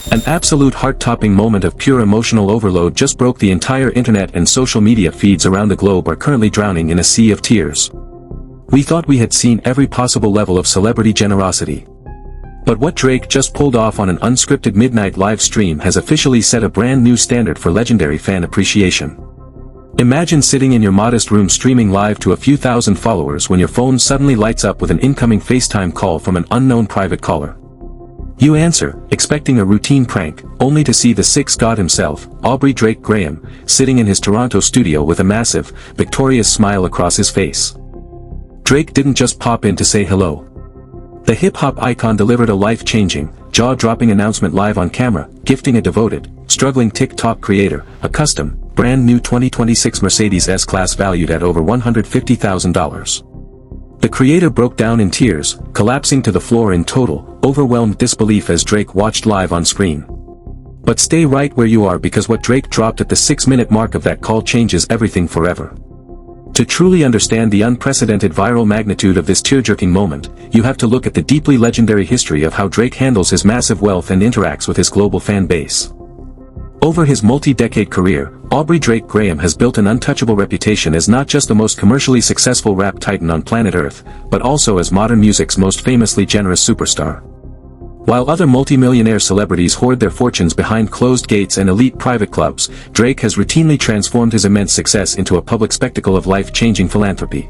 An absolute heart-topping moment of pure emotional overload just broke the entire internet, and social media feeds around the globe are currently drowning in a sea of tears. We thought we had seen every possible level of celebrity generosity. But what Drake just pulled off on an unscripted midnight live stream has officially set a brand new standard for legendary fan appreciation. Imagine sitting in your modest room streaming live to a few thousand followers when your phone suddenly lights up with an incoming FaceTime call from an unknown private caller. You answer, expecting a routine prank, only to see the Six God himself, Aubrey Drake Graham, sitting in his Toronto studio with a massive, victorious smile across his face. Drake didn't just pop in to say hello. The hip-hop icon delivered a life-changing, jaw-dropping announcement live on camera, gifting a devoted, struggling TikTok creator a custom, brand-new 2026 Mercedes S-Class valued at over $150,000. The creator broke down in tears, collapsing to the floor in total, overwhelmed disbelief as Drake watched live on screen. But stay right where you are, because what Drake dropped at the 6-minute mark of that call changes everything forever. To truly understand the unprecedented viral magnitude of this tear-jerking moment, you have to look at the deeply legendary history of how Drake handles his massive wealth and interacts with his global fan base. Over his multi-decade career, Aubrey Drake Graham has built an untouchable reputation as not just the most commercially successful rap titan on planet Earth, but also as modern music's most famously generous superstar. While other multi-millionaire celebrities hoard their fortunes behind closed gates and elite private clubs, Drake has routinely transformed his immense success into a public spectacle of life-changing philanthropy.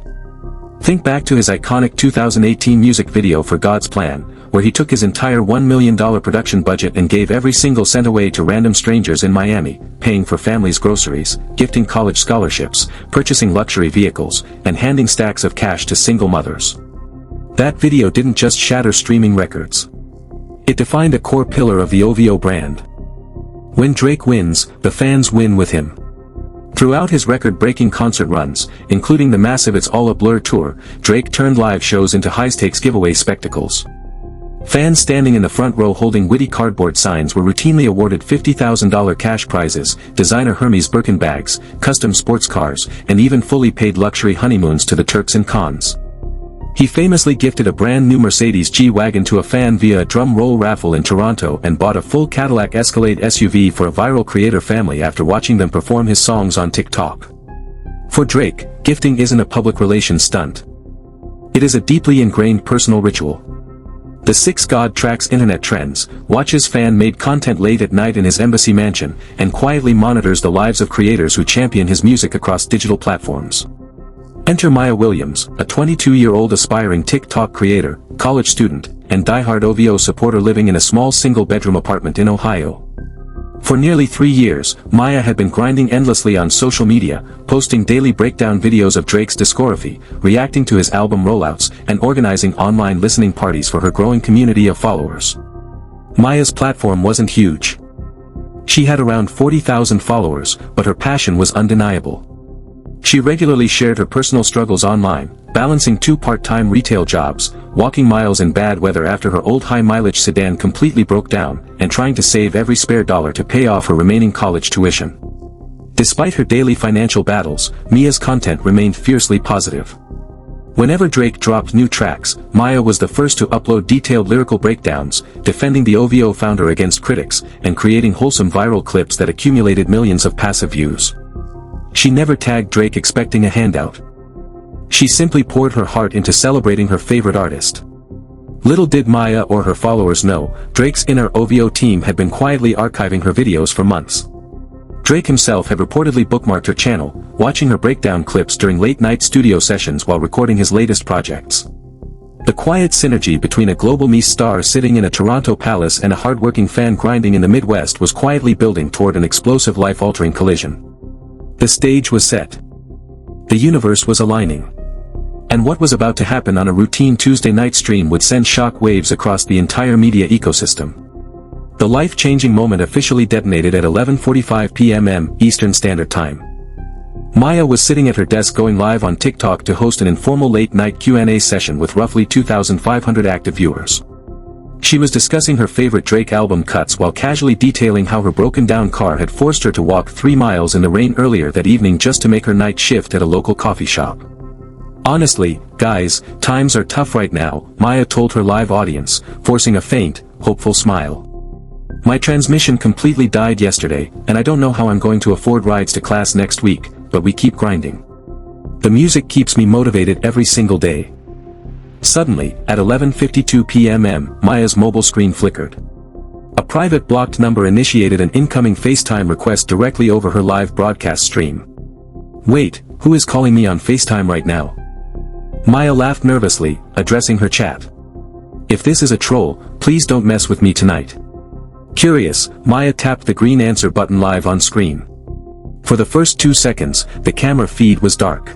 Think back to his iconic 2018 music video for God's Plan, where he took his entire $1 million production budget and gave every single cent away to random strangers in Miami, paying for families' groceries, gifting college scholarships, purchasing luxury vehicles, and handing stacks of cash to single mothers. That video didn't just shatter streaming records. It defined a core pillar of the OVO brand. When Drake wins, the fans win with him. Throughout his record-breaking concert runs, including the massive It's All a Blur tour, Drake turned live shows into high-stakes giveaway spectacles. Fans standing in the front row holding witty cardboard signs were routinely awarded $50,000 cash prizes, designer Hermes Birkin bags, custom sports cars, and even fully paid luxury honeymoons to the Turks and Khans. He famously gifted a brand new Mercedes G-Wagon to a fan via a drum roll raffle in Toronto and bought a full Cadillac Escalade SUV for a viral creator family after watching them perform his songs on TikTok. For Drake, gifting isn't a public relations stunt. It is a deeply ingrained personal ritual. The Six God tracks internet trends, watches fan-made content late at night in his embassy mansion, and quietly monitors the lives of creators who champion his music across digital platforms. Enter Maya Williams, a 22-year-old aspiring TikTok creator, college student, and diehard OVO supporter living in a small single-bedroom apartment in Ohio. For nearly 3 years, Maya had been grinding endlessly on social media, posting daily breakdown videos of Drake's discography, reacting to his album rollouts, and organizing online listening parties for her growing community of followers. Maya's platform wasn't huge. She had around 40,000 followers, but her passion was undeniable. She regularly shared her personal struggles online, balancing 2 part-time retail jobs, walking miles in bad weather after her old high-mileage sedan completely broke down, and trying to save every spare dollar to pay off her remaining college tuition. Despite her daily financial battles, Maya's content remained fiercely positive. Whenever Drake dropped new tracks, Maya was the first to upload detailed lyrical breakdowns, defending the OVO founder against critics, and creating wholesome viral clips that accumulated millions of passive views. She never tagged Drake expecting a handout. She simply poured her heart into celebrating her favorite artist. Little did Maya or her followers know, Drake's inner OVO team had been quietly archiving her videos for months. Drake himself had reportedly bookmarked her channel, watching her breakdown clips during late-night studio sessions while recording his latest projects. The quiet synergy between a global Miss star sitting in a Toronto palace and a hard-working fan grinding in the Midwest was quietly building toward an explosive life-altering collision. The stage was set. The universe was aligning. And what was about to happen on a routine Tuesday night stream would send shock waves across the entire media ecosystem. The life-changing moment officially detonated at 11:45 p.m. Eastern Standard Time. Maya was sitting at her desk going live on TikTok to host an informal late-night Q&A session with roughly 2,500 active viewers. She was discussing her favorite Drake album cuts while casually detailing how her broken-down car had forced her to walk 3 miles in the rain earlier that evening just to make her night shift at a local coffee shop. "Honestly, guys, times are tough right now," Maya told her live audience, forcing a faint, hopeful smile. My transmission completely died yesterday, and I don't know how I'm going to afford rides to class next week, but we keep grinding. The music keeps me motivated every single day. Suddenly, at 11:52 p.m. Maya's mobile screen flickered. A private blocked number initiated an incoming FaceTime request directly over her live broadcast stream. Wait, who is calling me on FaceTime right now? Maya laughed nervously, addressing her chat. If this is a troll, please don't mess with me tonight. Curious, Maya tapped the green answer button live on screen. For the first 2 seconds, the camera feed was dark.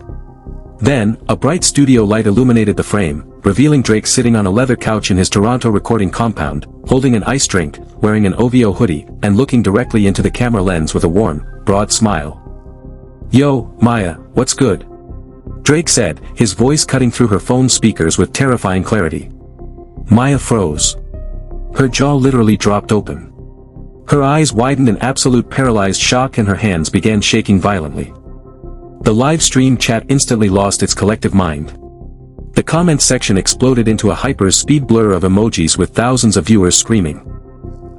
Then, a bright studio light illuminated the frame, revealing Drake sitting on a leather couch in his Toronto recording compound, holding an ice drink, wearing an OVO hoodie, and looking directly into the camera lens with a warm, broad smile. Yo, Maya, what's good? Drake said, his voice cutting through her phone's speakers with terrifying clarity. Maya froze. Her jaw literally dropped open. Her eyes widened in absolute paralyzed shock and her hands began shaking violently. The live stream chat instantly lost its collective mind. The comment section exploded into a hyper-speed blur of emojis with thousands of viewers screaming.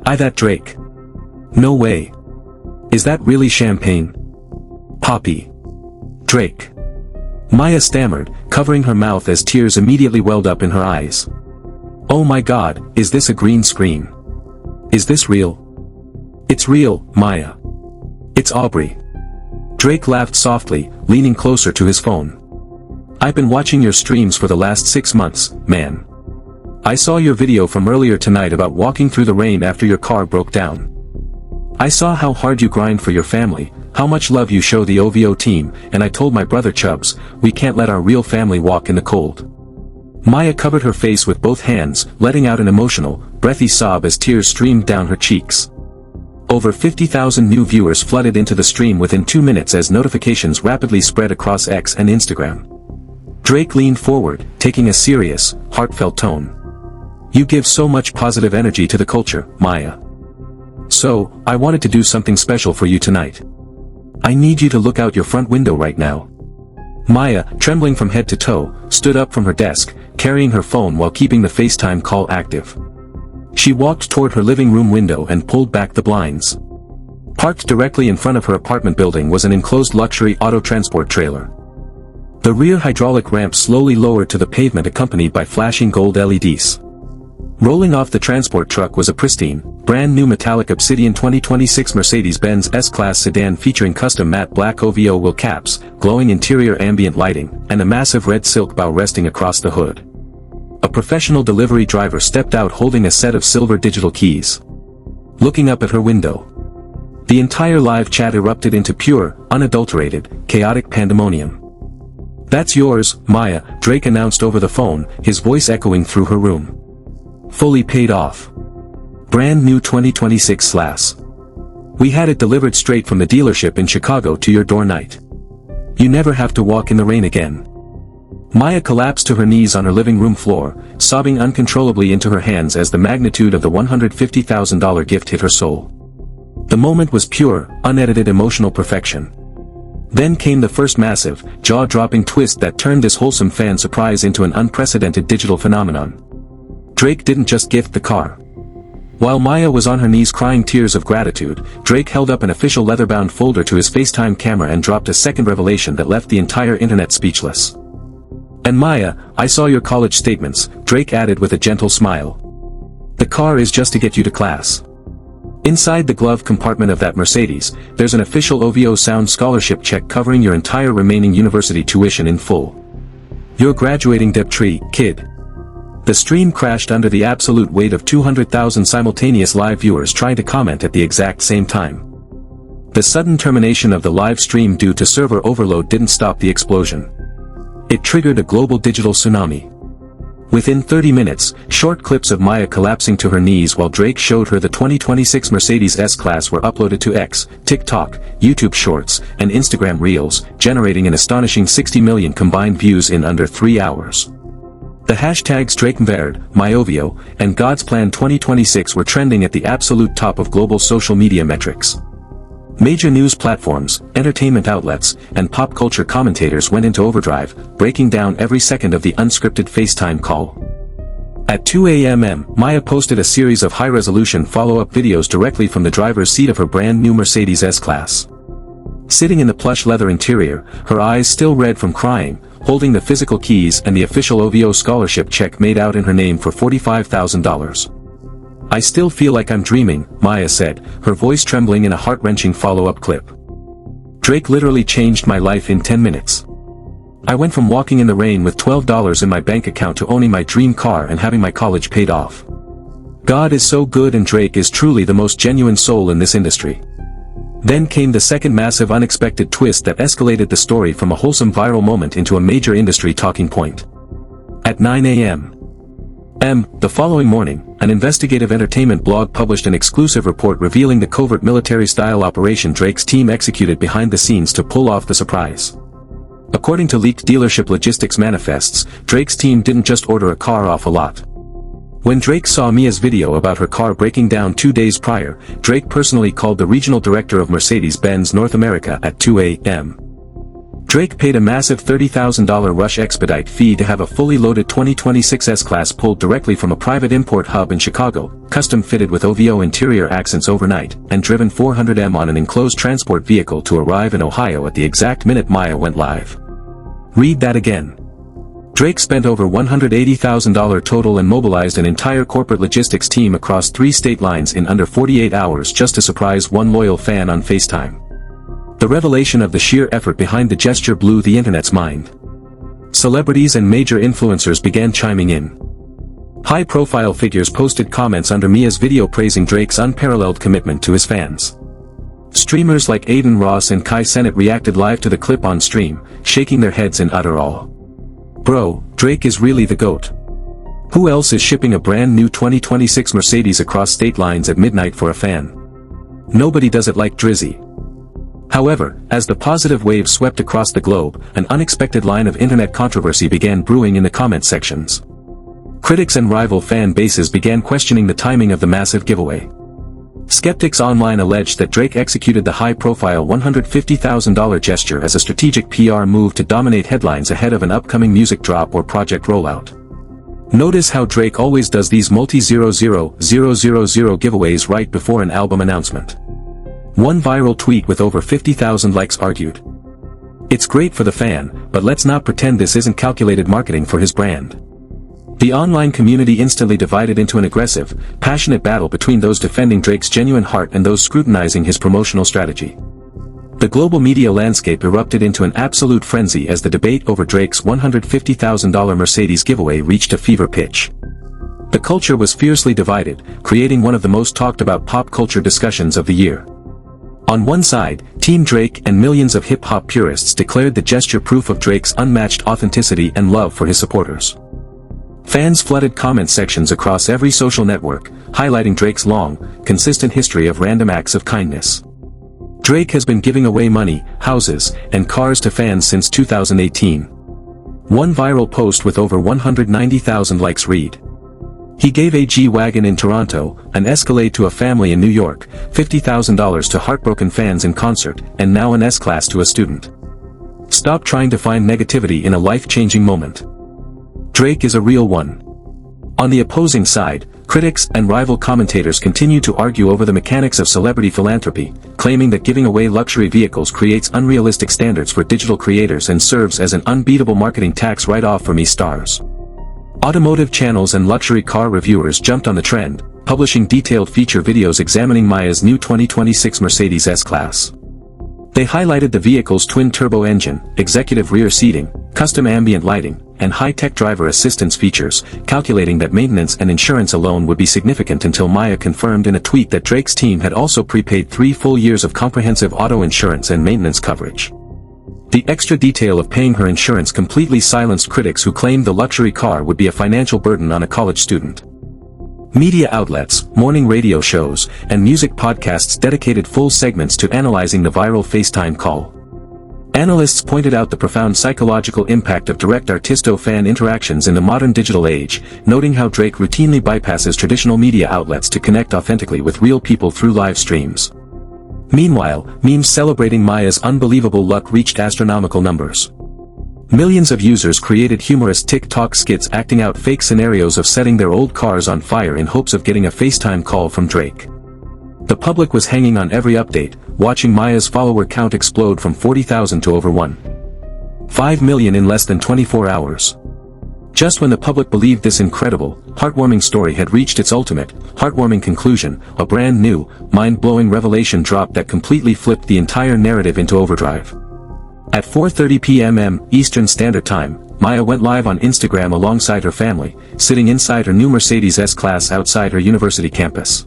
That Drake. No way. Is that really champagne? Poppy. Drake. Maya stammered, covering her mouth as tears immediately welled up in her eyes. Oh my god, is this a green screen? Is this real? It's real, Maya. It's Aubrey. Drake laughed softly, leaning closer to his phone. I've been watching your streams for the last 6 months, man. I saw your video from earlier tonight about walking through the rain after your car broke down. I saw how hard you grind for your family, how much love you show the OVO team, and I told my brother Chubbs, we can't let our real family walk in the cold. Maya covered her face with both hands, letting out an emotional, breathy sob as tears streamed down her cheeks. Over 50,000 new viewers flooded into the stream within 2 minutes as notifications rapidly spread across X and Instagram. Drake leaned forward, taking a serious, heartfelt tone. You give so much positive energy to the culture, Maya. So, I wanted to do something special for you tonight. I need you to look out your front window right now. Maya, trembling from head to toe, stood up from her desk, carrying her phone while keeping the FaceTime call active. She walked toward her living room window and pulled back the blinds. Parked directly in front of her apartment building was an enclosed luxury auto transport trailer. The rear hydraulic ramp slowly lowered to the pavement accompanied by flashing gold LEDs. Rolling off the transport truck was a pristine, brand new metallic Obsidian 2026 Mercedes-Benz S-Class sedan featuring custom matte black OVO wheel caps, glowing interior ambient lighting, and a massive red silk bow resting across the hood. A professional delivery driver stepped out holding a set of silver digital keys. Looking up at her window, the entire live chat erupted into pure, unadulterated, chaotic pandemonium. That's yours, Maya, Drake announced over the phone, his voice echoing through her room. Fully paid off. Brand new 2026 SLAS. We had it delivered straight from the dealership in Chicago to your door night. You never have to walk in the rain again. Maya collapsed to her knees on her living room floor, sobbing uncontrollably into her hands as the magnitude of the $150,000 gift hit her soul. The moment was pure, unedited emotional perfection. Then came the first massive, jaw-dropping twist that turned this wholesome fan surprise into an unprecedented digital phenomenon. Drake didn't just gift the car. While Maya was on her knees crying tears of gratitude, Drake held up an official leather-bound folder to his FaceTime camera and dropped a second revelation that left the entire internet speechless. And Maya, I saw your college statements, Drake added with a gentle smile. The car is just to get you to class. Inside the glove compartment of that Mercedes, there's an official OVO Sound scholarship check covering your entire remaining university tuition in full. You're graduating debt-free, kid. The stream crashed under the absolute weight of 200,000 simultaneous live viewers trying to comment at the exact same time. The sudden termination of the live stream due to server overload didn't stop the explosion. It triggered a global digital tsunami. Within 30 minutes, short clips of Maya collapsing to her knees while Drake showed her the 2026 Mercedes S-Class were uploaded to X, TikTok, YouTube Shorts, and Instagram Reels, generating an astonishing 60 million combined views in under 3 hours. The hashtags DrakeMVerd, MyOVO, and God's Plan 2026 were trending at the absolute top of global social media metrics. Major news platforms, entertainment outlets, and pop culture commentators went into overdrive, breaking down every second of the unscripted FaceTime call. At 2 a.m., Maya posted a series of high-resolution follow-up videos directly from the driver's seat of her brand-new Mercedes S-Class. Sitting in the plush leather interior, her eyes still red from crying, holding the physical keys and the official OVO scholarship check made out in her name for $45,000. "I still feel like I'm dreaming," Maya said, her voice trembling in a heart-wrenching follow-up clip. "Drake literally changed my life in 10 minutes. I went from walking in the rain with $12 in my bank account to owning my dream car and having my college paid off. God is so good, and Drake is truly the most genuine soul in this industry." Then came the second massive unexpected twist that escalated the story from a wholesome viral moment into a major industry talking point. At 9 a.m. the following morning, an investigative entertainment blog published an exclusive report revealing the covert military-style operation Drake's team executed behind the scenes to pull off the surprise. According to leaked dealership logistics manifests, Drake's team didn't just order a car off a lot. When Drake saw Mia's video about her car breaking down 2 days prior, Drake personally called the regional director of Mercedes-Benz North America at 2 a.m. Drake paid a massive $30,000 rush expedite fee to have a fully loaded 2026 S-Class pulled directly from a private import hub in Chicago, custom-fitted with OVO interior accents overnight, and driven 400 m on an enclosed transport vehicle to arrive in Ohio at the exact minute Maya went live. Read that again. Drake spent over $180,000 total and mobilized an entire corporate logistics team across 3 state lines in under 48 hours just to surprise one loyal fan on FaceTime. The revelation of the sheer effort behind the gesture blew the internet's mind. Celebrities and major influencers began chiming in. High-profile figures posted comments under Mia's video praising Drake's unparalleled commitment to his fans. Streamers like Aiden Ross and Kai Cenat reacted live to the clip on stream, shaking their heads in utter awe. "Bro, Drake is really the GOAT. Who else is shipping a brand new 2026 Mercedes across state lines at midnight for a fan? Nobody does it like Drizzy." However, as the positive wave swept across the globe, an unexpected line of internet controversy began brewing in the comment sections. Critics and rival fan bases began questioning the timing of the massive giveaway. Skeptics online alleged that Drake executed the high-profile $150,000 gesture as a strategic PR move to dominate headlines ahead of an upcoming music drop or project rollout. Notice how Drake always does these multi-000,000 giveaways right before an album announcement. One viral tweet with over 50,000 likes argued, "It's great for the fan, but let's not pretend this isn't calculated marketing for his brand." The online community instantly divided into an aggressive, passionate battle between those defending Drake's genuine heart and those scrutinizing his promotional strategy. The global media landscape erupted into an absolute frenzy as the debate over Drake's $150,000 Mercedes giveaway reached a fever pitch. The culture was fiercely divided, creating one of the most talked-about pop culture discussions of the year. On one side, Team Drake and millions of hip-hop purists declared the gesture proof of Drake's unmatched authenticity and love for his supporters. Fans flooded comment sections across every social network, highlighting Drake's long, consistent history of random acts of kindness. Drake has been giving away money, houses, and cars to fans since 2018. One viral post with over 190,000 likes read, "He gave a G-Wagon in Toronto, an Escalade to a family in New York, $50,000 to heartbroken fans in concert, and now an S-Class to a student. Stop trying to find negativity in a life-changing moment. Drake is a real one." On the opposing side, critics and rival commentators continue to argue over the mechanics of celebrity philanthropy, claiming that giving away luxury vehicles creates unrealistic standards for digital creators and serves as an unbeatable marketing tax write-off for stars. Automotive channels and luxury car reviewers jumped on the trend, publishing detailed feature videos examining Maya's new 2026 Mercedes S-Class. They highlighted the vehicle's twin-turbo engine, executive rear seating, custom ambient lighting, and high-tech driver assistance features, calculating that maintenance and insurance alone would be significant until Maya confirmed in a tweet that Drake's team had also prepaid 3 full years of comprehensive auto insurance and maintenance coverage. The extra detail of paying her insurance completely silenced critics who claimed the luxury car would be a financial burden on a college student. Media outlets, morning radio shows, and music podcasts dedicated full segments to analyzing the viral FaceTime call. Analysts pointed out the profound psychological impact of direct artist-fan interactions in the modern digital age, noting how Drake routinely bypasses traditional media outlets to connect authentically with real people through live streams. Meanwhile, memes celebrating Maya's unbelievable luck reached astronomical numbers. Millions of users created humorous TikTok skits acting out fake scenarios of setting their old cars on fire in hopes of getting a FaceTime call from Drake. The public was hanging on every update, watching Maya's follower count explode from 40,000 to over 1.5 million in less than 24 hours. Just when the public believed this incredible, heartwarming story had reached its ultimate, heartwarming conclusion, a brand new, mind-blowing revelation dropped that completely flipped the entire narrative into overdrive. At 4:30 p.m. Eastern Standard Time, Maya went live on Instagram alongside her family, sitting inside her new Mercedes S-Class outside her university campus.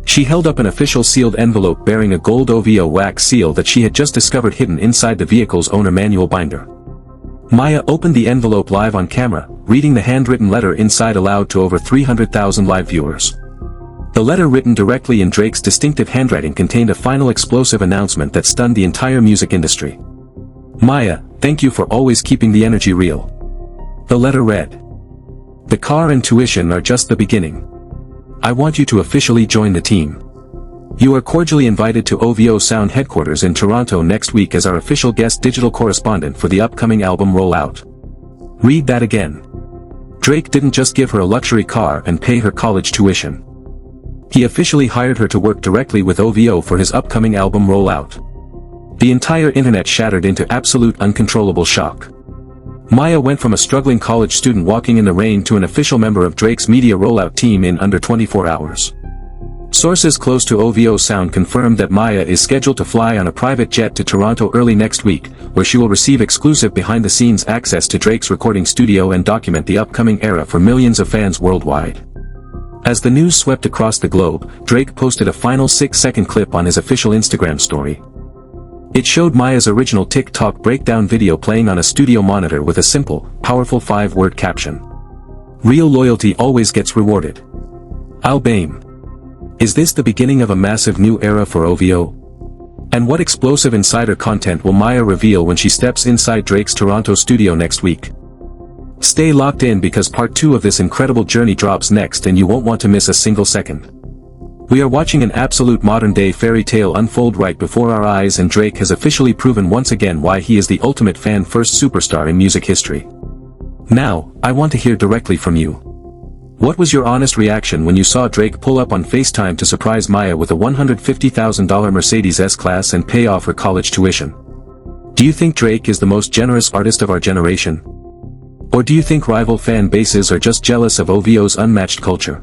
She held up an official sealed envelope bearing a gold OVO wax seal that she had just discovered hidden inside the vehicle's owner manual binder. Maya opened the envelope live on camera, reading the handwritten letter inside aloud to over 300,000 live viewers. The letter, written directly in Drake's distinctive handwriting, contained a final explosive announcement that stunned the entire music industry. "Maya, thank you for always keeping the energy real." The letter read, "The car and tuition are just the beginning. I want you to officially join the team. You are cordially invited to OVO Sound headquarters in Toronto next week as our official guest digital correspondent for the upcoming album rollout." Read that again. Drake didn't just give her a luxury car and pay her college tuition. He officially hired her to work directly with OVO for his upcoming album rollout. The entire internet shattered into absolute uncontrollable shock. Maya went from a struggling college student walking in the rain to an official member of Drake's media rollout team in under 24 hours. Sources close to OVO Sound confirmed that Maya is scheduled to fly on a private jet to Toronto early next week, where she will receive exclusive behind-the-scenes access to Drake's recording studio and document the upcoming era for millions of fans worldwide. As the news swept across the globe, Drake posted a final 6-second clip on his official Instagram story. It showed Maya's original TikTok breakdown video playing on a studio monitor with a simple, powerful 5-word caption. "Real loyalty always gets rewarded. I'll BAME." Is this the beginning of a massive new era for OVO? And what explosive insider content will Maya reveal when she steps inside Drake's Toronto studio next week? Stay locked in because part 2 of this incredible journey drops next and you won't want to miss a single second. We are watching an absolute modern-day fairy tale unfold right before our eyes, and Drake has officially proven once again why he is the ultimate fan-first superstar in music history. Now, I want to hear directly from you. What was your honest reaction when you saw Drake pull up on FaceTime to surprise Maya with a $150,000 Mercedes S-Class and pay off her college tuition? Do you think Drake is the most generous artist of our generation? Or do you think rival fan bases are just jealous of OVO's unmatched culture?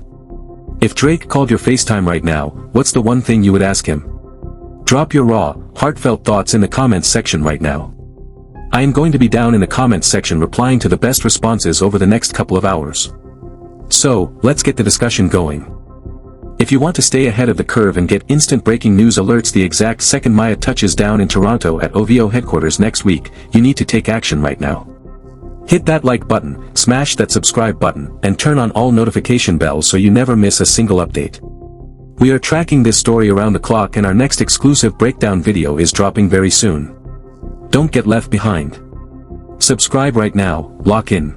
If Drake called your FaceTime right now, what's the one thing you would ask him? Drop your raw, heartfelt thoughts in the comments section right now. I am going to be down in the comments section replying to the best responses over the next couple of hours. So, let's get the discussion going. If you want to stay ahead of the curve and get instant breaking news alerts the exact second Maya touches down in Toronto at OVO headquarters next week, you need to take action right now. Hit that like button, smash that subscribe button, and turn on all notification bells so you never miss a single update. We are tracking this story around the clock and our next exclusive breakdown video is dropping very soon. Don't get left behind. Subscribe right now, lock in.